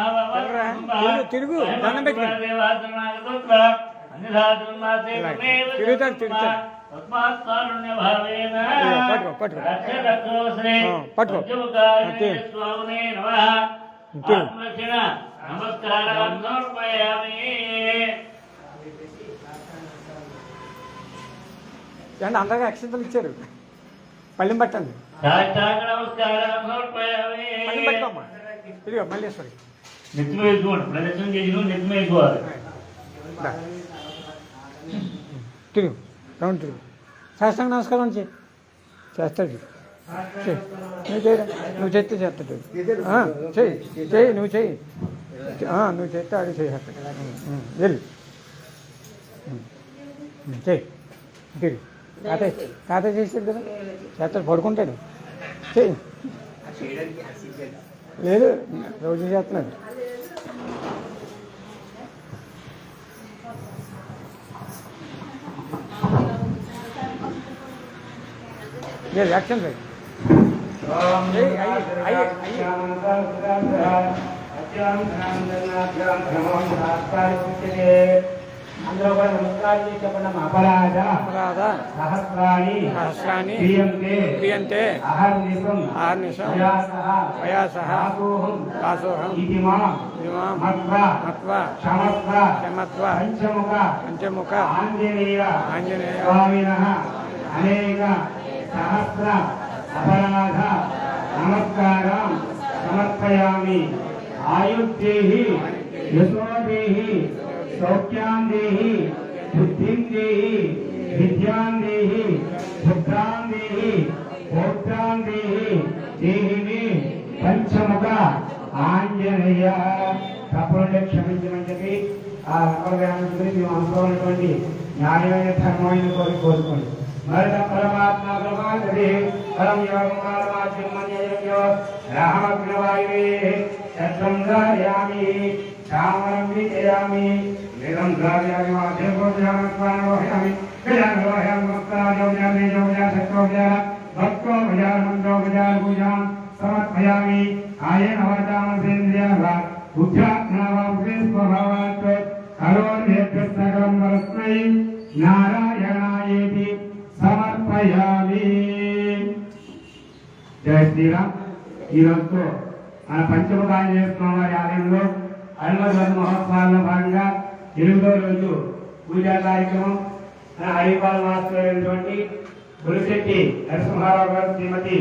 తిరుగు దండం పెట్టుకో అండి అందరికీ అక్షంతలు ఇచ్చారు పళ్ళెం పట్టండి పళ్ళెం పట్టుకోమ్మా ఇదిగో మల్లేశ్వరి నెత్తిమ వేసుకోండి ప్రదర్శన చేసిన నెత్తిమ వేసుకోవాలి తిరుగు రౌండ్ తిరుగు శాస్త్రంగా నమస్కారం చేస్తాడు నువ్వు చేయరా నువ్వు చేస్తే చేస్తాడు చెయ్యి నువ్వు చెయ్యి నువ్వు చేస్తే ఆడి చేస్తాడు వెళ్ళి చెయ్యి తిరుగు ఖాతా చేస్తాడు కదా చేస్తాడు పడుకుంటాడు చెయ్యి లేదు రోజు చేస్తున్నాడు యాక్షన్ రైట్ అందరూ కూడా నమస్కారం చేసి చెప్పండి. అపరాధ సహస్రాణి క్రియంతే అహర్నిశం వయాసః దాసోహం ఇతి మాం మత్వా క్షమత్వ పంచముఖ ఆంజనేయ స్వామినః అనేక సహస్ర అపరాధ నమస్కారం సమర్పయామి. ఆయుర్దేహి యశోదేహి సౌఖ్యాం దేహి బుద్ధిం దేహి విద్యాం దేహి పుత్రాం దేహి పౌత్రాం దేహి దేహిని పంచముఖ ఆంజనేయ. తప్పులుంటే క్షమించమని చెప్పి ఆ అపరాధం మేము అనుకోనటువంటి న్యాయమైన ధర్మమైన కోరుకోండి. మరణ పరమాత్మ బ్రహ్మాండే పరం యోగం కాలమాద్యం మన్యో రామగ్నవాయువే చత్రం ధారయామి శ్యామలం విజయామి వేదం ధారయామి మాధ్యమోజామి వేదాంగోహయామి భక్తాజోజామి జోజా సత్యోజా భక్తో భజాన మంత్రో భజాన పూజాం సమర్పయామి. ఆయన వాచామసేంద్రియాః బుద్ధ్యాత్మనా స్వభావాత్ కరోర్యేభ్యः సకలం పరస్మై నారాయణ సమర్పయామి. జై శ్రీరామ్. ఈరోజు మన పంచముఖ ఆంజనేయ స్వామి వారి ఆలయంలో హనుమద్వర మహోత్సవాల్లో భాగంగా 8వ రోజు పూజా కార్యక్రమం మన అయ్యపాల మాస్టరైనటువంటి గురుశెట్టి నరసింహారావు గారు శ్రీమతి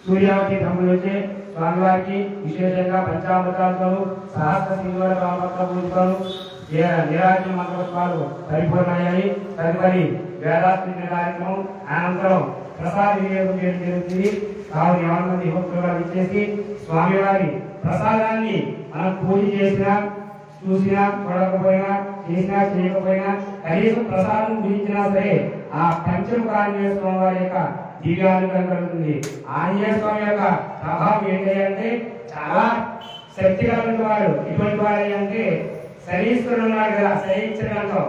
సూర్యావతి దంపతులచే స్వామివారికి విశేషంగా పంచామృతాలతో సహస్ర సింధువుల రామభక్త పూజలు నిరాజన మంత్రోత్సవాలు పరిపూర్ణమయ్యాయి. తదుపరి వేదాస్తి కార్యక్రమం అనంతరం ప్రసాద వినియోగం చేయడం జరుగుతుంది. కావున 50 మంది భక్తులుగా విచ్చేసి స్వామివారి ప్రసాదాన్ని మనం పూజ చేసినా చూసినా చూడకపోయినా చేసినా చేయకపోయినా కనీసం ప్రసాదం గురించినా సరే ఆ పంచముఖ ఆంజనేయ స్వామి వారి యొక్క దివ్యానుగ్రహం కలుగుతుంది. ఆంజనేయ స్వామి యొక్క ప్రభావం ఏంటంటే చాలా శక్తికరమైన వాడు. ఇటువంటి వాడు అంటే శరీశ్వరుడు ఉన్నాడు కదా, శరీరంలో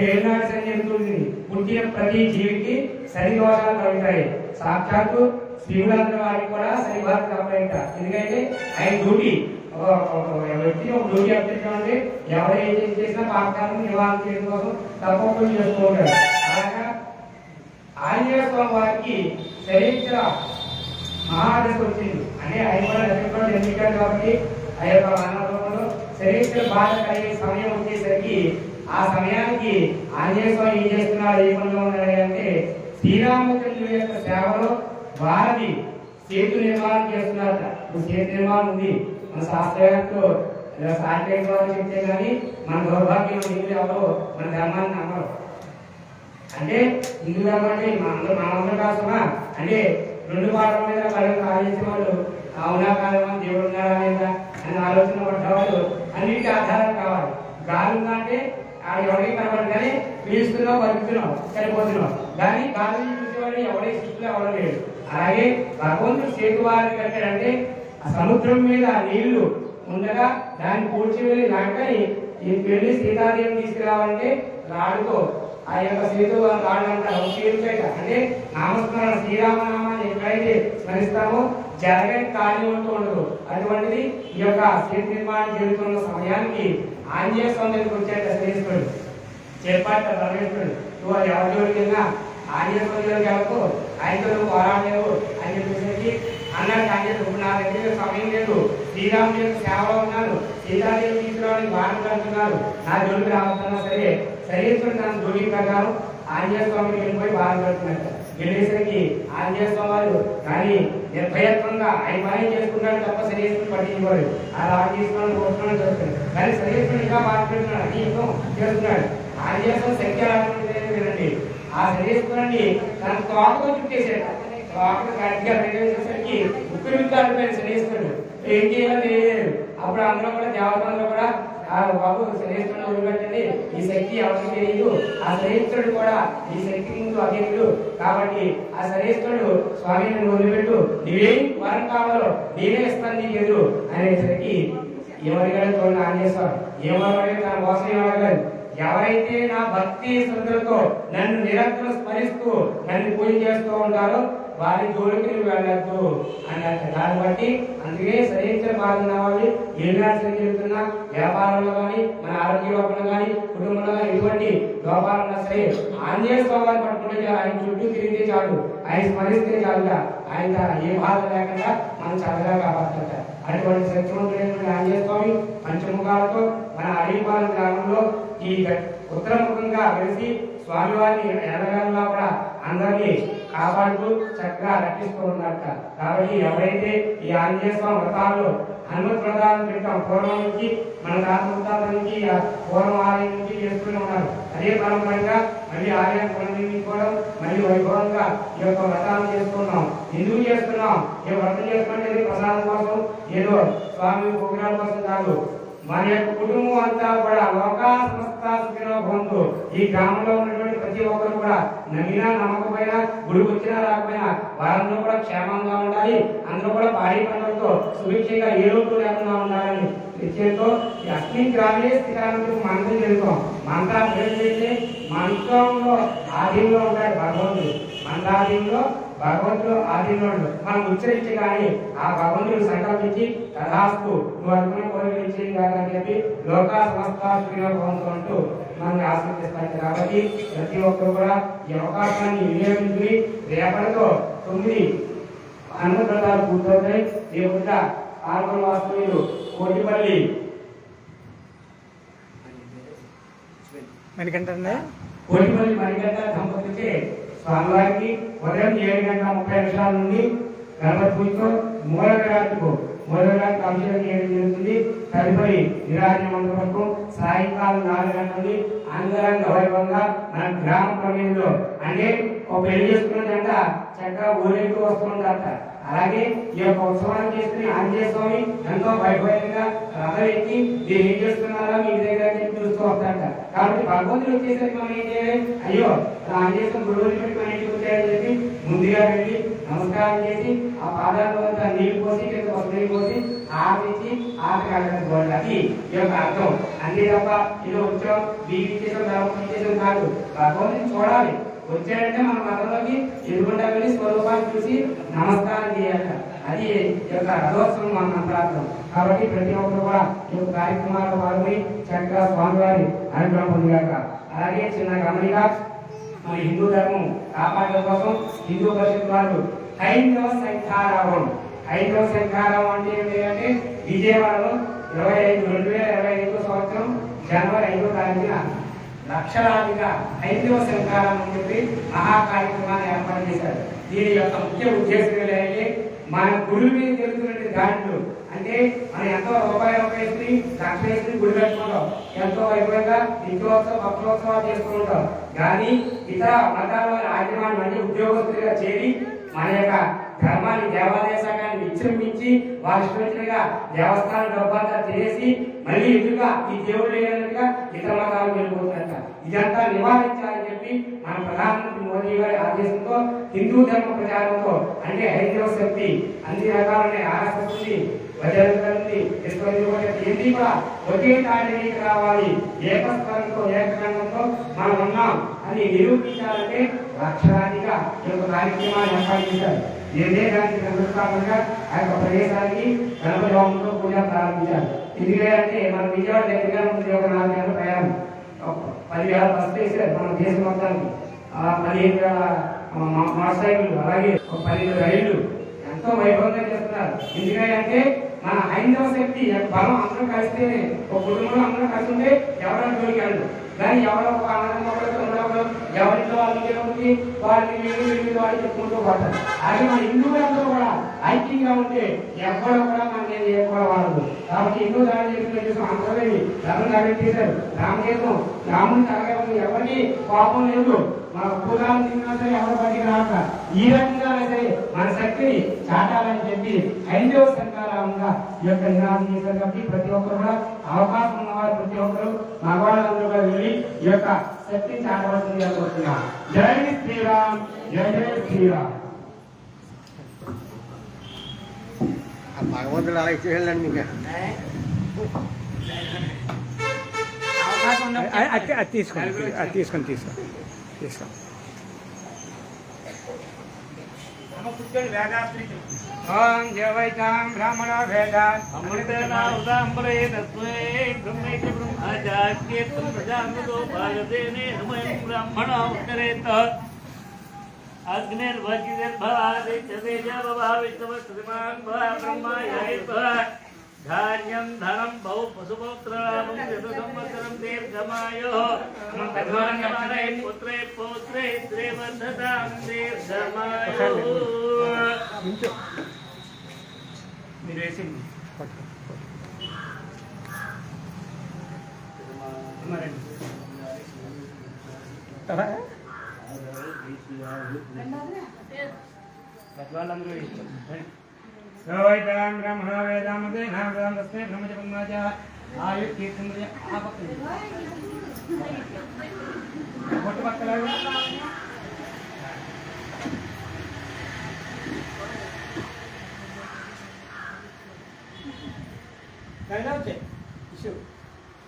ఏనాడు శని జరుగుతుంది. పుట్టిన ప్రతి జీవికి శని దోషాలు కలుగుతాయి. సాక్షాత్తు శివులందరి వారికి కూడా శనివారం కంప్లైంట్. ఎందుకంటే ఆయన డ్యూటీ వ్యక్తిని ఒక డ్యూటీ అప్పచెప్పామంటే ఎవరు ఏం చేసినా పాపకాలను నివారణ చేయడం కోసం తప్పకుండా చేస్తూ ఉంటాడు. అలాగా ఆంజనేయ స్వామి వారికి శరీర మహాదశ వచ్చింది. అంటే ఆయన కూడా లక్ష్మణుడు ఎన్నికలు కాబట్టి ఆ యొక్క మానవంలో శరీర బాధ కలిగే సమయం వచ్చేసరికి ఆ సమయానికి ఆంజనేయ స్వామి ఏం చేస్తున్నాడు, ఏ పనిలో ఉన్నాడు అంటే శ్రీరామచంద్రుడి యొక్క సేవలో వారిని సేతు నిర్మాణం చేస్తున్నారట. ఇప్పుడు సేతు నిర్మాణం ఉంది. మన శాస్త్రవేత్తలు సాంకేతిక చెప్తే కానీ మన దౌర్భాగ్యం హిందువులు ఎవరు మన ధర్మాన్ని నమ్మరు. అంటే హిందూ ధర్మం అంటే మనందరూ కాసుమా అంటే 2 పాటల మీద కళ్ళు ఆలోచించే వాళ్ళు అవునా కాదమా దేవుడు ఉన్నాడా లేదా అని ఆలోచన పడ్డవాళ్ళు అన్నింటి ఆధారం కావాలి. గాలి ఉందా అంటే ఎవరికి కనబడదు కానీ పీలుస్తున్నావు, బతుకుతున్నావు, చనిపోతున్నావు. కానీ గాలి చూసేవాడు ఎవరి సృష్టిలో ఎవరు లేడు. అలాగే భగవంతుడు సేతు వారిని కట్టాడంటే ఆ సముద్రం మీద నీళ్లు ఉండగా దాన్ని పూడ్చి వెళ్ళి నాకని వెళ్ళి సీతాదేవిని తీసుకురావాలంటే రాడుతో ఆ యొక్క సేతు రాడు అంటారు. అంటే నామస్మరణ శ్రీరామనామాన్ని ఎక్కడైతే స్మరిస్తామో జరగని కార్యం అంటూ ఉండదు. అటువంటిది ఈ యొక్క సేతు నిర్మాణం జరుగుతున్న సమయానికి ఆంజనేయ స్వామి దగ్గరికి వచ్చాడు శ్రీశ్వరుడు. చెప్పాట పరమేశ్వరుడు నువ్వు ఎవరి జోడికినా ఆంజనేయ స్వామి దగ్గరికి వెళ్ళకు, ఆయనతో నువ్వు పోరాడలేవు అని చెప్పేసరికి అన్నాడు ఆంజనేయుడు. ఇప్పుడు నా దగ్గర సమయం లేదు, శ్రీరాముడి యొక్క సేవలో ఉన్నాను, సీతాదేవి తీసుకురావడానికి వారం అంటున్నారు, నా జోడికి రావద్దన్నా సరే శరీశ్వరుడు తన జోడి ప్రకారం ఆంజనేయ స్వామికి వెళ్ళిపోయి వారం కడుతున్నట్టు. వెళ్ళేసరికి ఆంజనేయ స్వామి వారు కానీ నిర్భయత్వంగా ఆయన పని చేసుకున్నాడు తప్ప శరీరం పట్టించుకోలేదు. అలా తీసుకున్నాడు కోరుకున్నాడు చేస్తున్నాడు. కానీ శరీరం ఇంకా బాధపెడుతున్నాడు, అని యుద్ధం చేస్తున్నాడు. ఆంజనేయ స్వామి శక్తి వినండి. ఆ శరీరాన్ని తన తోటతో చుట్టేసాడు. తోటకు గట్టిగా ప్రవేశించేసరికి ఉక్కిరి విద్యార్థి శరీరుడు ఏం చేయాలో తెలియలేదు. అప్పుడు అందరూ కూడా దేవతలంలో కూడా ఆ బాబు శరీరుడు వదిలిపెట్టండి, ఈ శక్తి ఎవరికి తెలియదు, ఆ శరీరుడు కూడా ఈ శక్తి ముందు అధీనుడు కాబట్టి ఆ శరీరుడు స్వామిని వదిలిపెట్టు, నీవేం వరం కావాలో నేనే ఇస్తాను నీకు ఎదురు అనేసరికి ఏమడిగాడు చూడండి ఆంజనేయ స్వామి. ఏమడిగాడు తన కోసం ఏమడగాడు. ఎవరైతే నా భక్తి శ్రద్ధలతో నన్ను నిరంతరం స్మరిస్తూ నన్ను పూజ చేస్తూ ఉంటారో వారి జోలికి నువ్వు వెళ్ళద్దు అన్నట్టు. దాన్ని బట్టి అందుకే శరీర బాగున్న వాళ్ళు ఏనాడు జరుగుతున్నా వ్యాపారంలో కానీ మన ఆరోగ్య లోపంలో కానీ కుటుంబంలో కానీ ఎటువంటి లోపాలున్నా సరే ఆంజనేయ స్వామి పట్టుకుంటే ఆయన చుట్టూ తిరిగితే చాలు, ఆయన స్మరిస్తే చాలుగా ఆయన ఏ బాధ లేకుండా మనం చల్లగా కాపాడుతుంటారు. అటువంటి సత్యవంతుడైనటువంటి ఆంజనేయ స్వామి పంచముఖాలతో మన అడవిపాలెం గ్రామంలో ఈ ఉత్తరముఖంగా వెలిసి స్వామివారిని ఎడగంలో కూడా అందరినీ కాపాడుతూ చక్కగా రక్షిస్తూ ఉన్నట్ట. కాబట్టి ఎవరైతే ఈ ఆంజనేయ స్వామి వ్రతాల్లో హనుమత్ వ్రతాలను పెట్టాం పూర్వం నుంచి మన తాత నుంచి పూర్వం ఆలయం నుంచి చేస్తూనే ఉన్నారు. అదే పరంపరంగా మళ్ళీ ఆలయం పునర్నిర్మించుకోవడం మళ్ళీ వైభవంగా ఈ యొక్క వ్రతాలను చేస్తున్నాం. ఎందుకు చేస్తున్నాం? ఈ వ్రతం చేసుకుంటే ప్రసాదం కోసం ఏదో స్వామి ప్రోగ్రాం కోసం కాదు. మన యొక్క కుటుంబం అంతా కూడా లోకా సమస్త సుఖినో భవంతు. ఈ గ్రామంలో ఉన్నటువంటి ప్రతి ఒక్కరు కూడా నమ్మినా నమ్మకపోయినా గుడికి వచ్చినా రాకపోయినా వారందరూ కూడా క్షేమంగా ఉండాలి, అందరూ కూడా పాడి పంటలతో సుభిక్షంగా ఏ లోటు లేకుండా ఉండాలని నిశ్చయంతో ఈ అస్మిన్ గ్రామే స్థిరానికి మంత్రం జరుగుతాం. మంత్రాలు ఏంటంటే మంత్రంలో ఆధీనంలో ఉంటాడు భగవంతుడు. మంత్రాధీనంలో భగవంతుడు ఆధీనంలో మనం ఉచ్చరించి కానీ ఆ భగవంతుడు సంకల్పించి తదాస్తు నువ్వు అనుకున్న కోరికలు ఇచ్చేది కాదని చెప్పి లోకా సమస్త సుఖినో భవంతు అంటూ మనల్ని ఆశీర్వదిస్తాయి. కాబట్టి ప్రతి ఒక్కరు కూడా ఈ అవకాశాన్ని వినియోగించుకుని రేపటితో 9 అన్నదానాలు పూర్తవుతాయి. రేపు ఆర్గం వాస్తవ్యులు కోటిపల్లి మణికంఠ దంపతులచే స్వామివారికి ఉదయం 7:30 నుండి గణపతి పూజతో మూలవిరాట్కు అభిషేకం చేయడం జరుగుతుంది. తదుపరి విరాజన మండపం సాయంకాలం 4 గంటల నుండి అంగరంగ వైభవంగా మన గ్రామ ప్రమేయంలో అంటే ఒక పెళ్లి చేసుకున్నదంట చక్కగా ఊరేగి వస్తుందంట. అలాగే ఈ యొక్క ఉత్సవాన్ని చేసుకుని ఆంజనేయ స్వామి ఎంతో వైభవంగా రథం ఎక్కి మీరు ఏం చేస్తున్నారో మీ దగ్గర పిలుస్తూ వస్తారట. కాబట్టి భగవంతుడు వచ్చేసరికి మనం ఏం చేయాలి, అయ్యో ఆంజనేయ స్వామి గురువుని పెట్టి మన ఇంటికి వచ్చాయని చెప్పి ముందుగా వెళ్ళి నమస్కారం చేసి ఆ పాదాలు అంతా నీళ్లు పోసి నీళ్ళు పోసి ఆపించి ఆటగాళ్ళకి అది ఈ యొక్క అర్థం. అంతే తప్ప ఇది వచ్చాం వీటి ఇచ్చేసాం కాదు. భగవంతుని చూడాలి. వచ్చాడంటే మన మతంలోకి ఎదుగుండా వెళ్ళి స్వరూపాన్ని చూసి నమస్కారం చేయాలి. అది ఈ యొక్క రథోత్సవం మన మంత్రార్థం. కాబట్టి ప్రతి ఒక్కరు కూడా ఈ యొక్క కార్యక్రమాల్లో పాల్గొని చక్కగా స్వామివారి అనుగ్రహం పొందిగాక. అలాగే చిన్న గమనిక, మన హిందూ ధర్మం కాపాడడం కోసం హిందూ పరిషత్ వారు హైందవ శంఖారావం అంటే ఏంటంటే విజయవాడలో 2025 సంవత్సరం జనవరి 5వ తారీఖున లక్షలాదిగా హైందవ శంఖారావం అని చెప్పి మహా కార్యక్రమాన్ని ఏర్పాటు చేశారు. దీని యొక్క ముఖ్య ఉద్దేశం ఏంటంటే మన గుడి మీద జరుగుతున్న దాంట్లో అంటే మనం ఎంతో రూపాయి వేసుకుని లక్ష వేసుకుని గుడి పెట్టుకుంటాం, ఎంతో వైభవంగా నిత్యోత్సవ భక్తోత్సవాలు చేసుకుంటాం. కానీ ఇతర మతాల ఆచరణలు అంటే ఉద్యోగస్తులుగా చేరి మన యొక్క ధర్మాన్ని దేవాలయ శాఖాన్ని విజృంభించి వారి ఇష్టంగా దేవస్థానం డబ్బంతా చేసి మళ్ళీ ఎదురుగా ఈ దేవుడు లేనట్టుగా ఇతర మతాలు వెళ్ళిపోతున్నట్ట. ఇదంతా నివారించాలని చెప్పి మన ప్రధానమంత్రి మోదీ గారి ఆదేశంతో హిందూ ధర్మ ప్రచారంతో అంటే హైందవ శక్తి అన్ని రకాలనే ఆర్ఎస్ఎస్ ఉంది, ప్రజలందరినీ ఏంటి కూడా ఒకే తాళికి రావాలి, ఏకస్వరంతో ఏకకంఠంతో మనం ఉన్నాం అని నిరూపించాలంటే లక్షలాదిగా ఈ యొక్క కార్యక్రమాన్ని ఏర్పాటు చేశారు. ఏదే దానికి సంస్థాపనగా ఆ యొక్క ప్రదేశానికి గణపతి హోమంతో పూజ ప్రారంభించారు. ఎందుకంటే మన విజయవాడ దగ్గరగా ఉంటుంది, ఒక 4 గంటల ప్రయాణం, 10,000 బస్సులు వేసారు మన దేశం మొత్తానికి, 15,000 మోటార్ సైకిల్, అలాగే 12 రైళ్లు ఎంతో వైభవంగా చేస్తున్నారు. ఎందుకంటే మన హైందవ శక్తి బలం అందరూ కలిస్తేనే ఒక కుటుంబంలో అందరూ కలిసి ఉంటే ఎవరైనా జోలికి వెళ్ళదు. కానీ ఎవరో ఒక అన్నదమ్ములు ఎవరింట్లో వాళ్ళకి వాళ్ళు చెప్పుకుంటూ పోతారు. అది మన హిందువులందరూ కూడా ఐక్యంగా ఉంటే ఎవరో కూడా మన నేను చేయకూడదు. కాబట్టి హిందూ ధర్మం అందరూ ధర్మం తగ్గించేశారు. రామదేశం రాముని తరగతి ఎవరికి కోపం లేదు, మన పూజలు తిన్నా సరే ఎవరు బయటికి రాక ఈ రకంగా అయితే మన శక్తిని చాటాలని చెప్పి హైందవ శంకరామంగా ఈ యొక్క నినాదం చేశారు. కాబట్టి ప్రతి ఒక్కరు కూడా అవకాశం ఉన్నవారు ప్రతి ఒక్కరు మగవాళ్ళందరూ కూడా వెళ్ళి ఈ యొక్క శక్తిని చాటవలసింది అనుకుంటున్నాం. జై శ్రీరామ్, జై జై శ్రీరామ్. భగవంతుడు అలా ఇచ్చేయాలండి మీకు అది తీసుకొని ఓం జవైతాం బ్రాహ్మణ వేదాన్ అమృతేనా ఉదాంబరే తస్మై బ్రహ్మైక బ్రహ్మాచార్యేత్తం ప్రజామృతో భాగదేనే నమయం బ్రాహ్మణ ఉత్తరేత అగ్నిర్భగిర్భవాదిత్యతేజాభావిష్ణవశ్రీమాన్ భవ బ్రహ్మాయైర్భవ ధాన్యం ధనం బహు పశుపౌత్రలాభం శతసంవత్సరం దీర్ఘమాయోః ప్రధానమానై పుత్రే పౌత్రే శ్రీవర్ధతాం దీర్ఘమాయోః. మీరు వేసింది వాళ్ళందరూ వేదాం బ్రహ్మ వేదామదే నామస్తే బ్రహ్మజపన్మాజ ఆయు కీర్తన కొట్టు పక్కల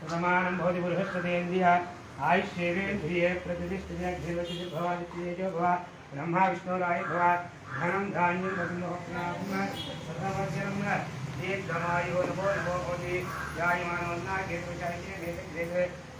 ప్రమాణం భవతి బృహస్పతేంద్రియ ఆయుష్యేంద్రియ ప్రతిష్ఠిత భవాదిత్యేజో భవ బ్రహ్మ విష్ణురాయ భవ ధనం ధాన్యం దీర్ఘమాయో నమో నమో భవతి జాయమానవన్నా కేతుచార్య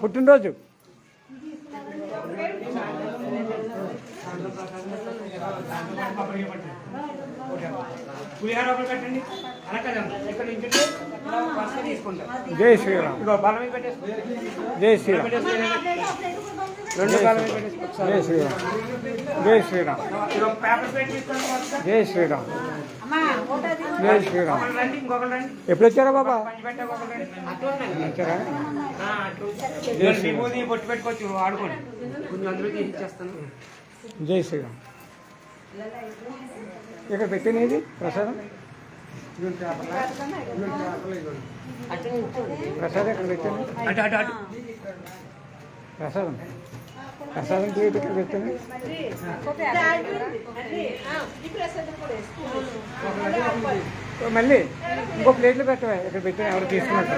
పుట్టినరోజు పులిహార ఒకటి పెట్టండి అలా కదండి ఇక్కడ నుంచి ఫస్ట్ తీసుకుంటాం జై శ్రీరామ్ ఇదిగో బలం మీద పెట్టేసుకో జై శ్రీరామ్ రెండు బలం మీద పెట్టేసుకో జై శ్రీరామ్ జై శ్రీరామ్ ఇదిగో పేపర్ పెట్టి తీసుకోండి ఫస్ట్ జై శ్రీరామ్ జై శ్రీరామ్ ఒకరు రండి ఇంకొకరు రండి ఎప్పుడు వచ్చారా బాబా పంచి పెట్టే ఒకరు రండి వచ్చారా ఇదిగో విభూది బొట్టు పెట్టుకోవచ్చు ఆడుకోండి కొంచెం అందులో తీసి ఇచ్చేస్తాను జై శ్రీరామ్ ఇక్కడ పెట్టినది ప్రసాదం ప్రసాదం ఇక్కడ పెట్టండి అటు అటు అటు ప్రసాదం ప్రసాదం ప్లేట్ ఇక్కడ పెట్టండి మళ్ళీ ఇంకో ప్లేట్లు పెట్టవా ఇక్కడ పెట్టిన ఎవరు తీసుకున్నట్టు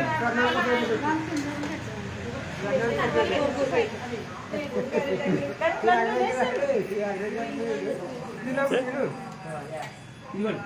ఇదిగోండి